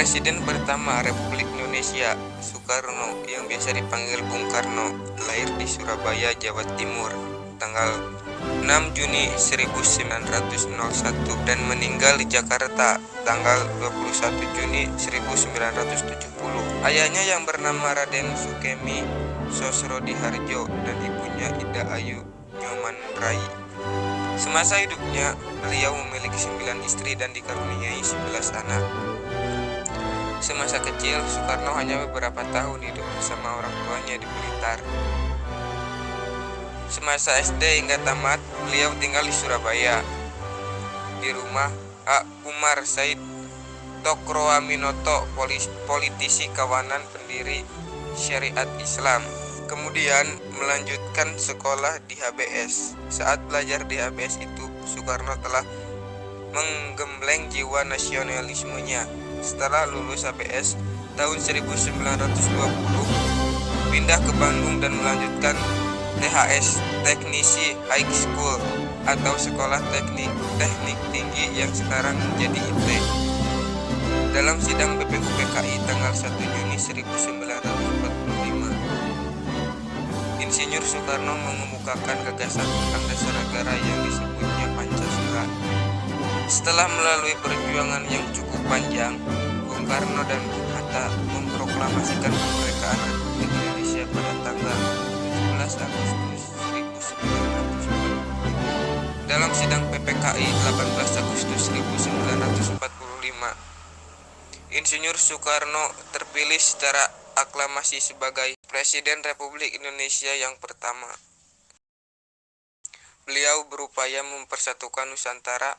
Presiden pertama Republik Indonesia, Soekarno, yang biasa dipanggil Bung Karno, lahir di Surabaya, Jawa Timur, tanggal 6 Juni 1901 dan meninggal di Jakarta, tanggal 21 Juni 1970. Ayahnya yang bernama Raden Sukemi Sosrodiharjo dan ibunya Ida Ayu Nyoman Rai. Semasa hidupnya, beliau memiliki 9 istri dan dikaruniai 11 anak. Semasa kecil, Soekarno hanya beberapa tahun hidup bersama orang tuanya di Blitar. Semasa SD hingga tamat, beliau tinggal di Surabaya, di rumah A. Umar Said Tokroaminoto, politisi kawanan pendiri Syariat Islam. Kemudian melanjutkan sekolah di HBS. Saat belajar di HBS itu, Soekarno telah menggembleng jiwa nasionalismenya. Setelah lulus HBS tahun 1920, pindah ke Bandung dan melanjutkan THS, Teknisi High School atau Sekolah Teknik Tinggi yang sekarang menjadi IT. Dalam sidang BPUPKI tanggal 1 Juni 1945, Insinyur Soekarno mengemukakan gagasan tentang dasar negara yang disebutnya Pancasila. Setelah melalui perjuangan yang cukup panjang, Bung Karno dan Bung Hatta memproklamasikan kemerdekaan Republik Indonesia pada tanggal 17 Agustus 1945. Dalam sidang PPKI 18 Agustus 1945, Insinyur Soekarno terpilih secara aklamasi sebagai Presiden Republik Indonesia yang pertama. Beliau berupaya mempersatukan Nusantara.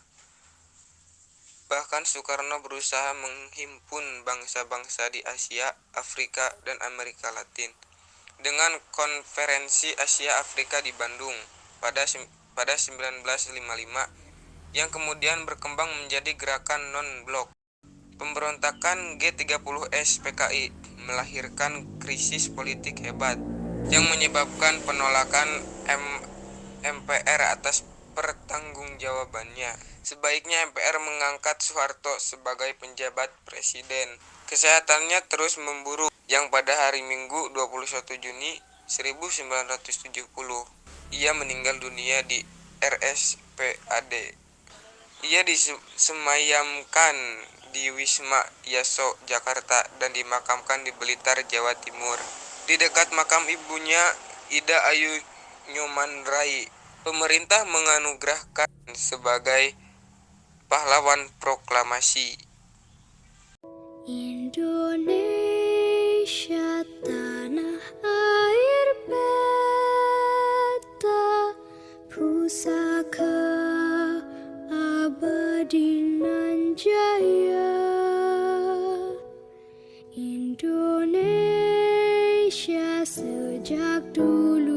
Bahkan Soekarno berusaha menghimpun bangsa-bangsa di Asia, Afrika, dan Amerika Latin dengan Konferensi Asia Afrika di Bandung pada 1955 yang kemudian berkembang menjadi Gerakan Non-Blok. Pemberontakan G30S PKI melahirkan krisis politik hebat yang menyebabkan penolakan MPR atas pertanggungjawabannya. Sebaiknya MPR mengangkat Soeharto sebagai penjabat presiden. Kesehatannya terus memburuk yang pada hari Minggu 21 Juni 1970 ia meninggal dunia di RSPAD. Ia disemayamkan di Wisma Yaso, Jakarta dan dimakamkan di Blitar, Jawa Timur. Di dekat makam ibunya, Ida Ayu Nyoman Rai, pemerintah menganugerahkan sebagai pahlawan proklamasi. Indonesia tanah air beta, pusaka abadi nan jaya. Indonesia sejak dulu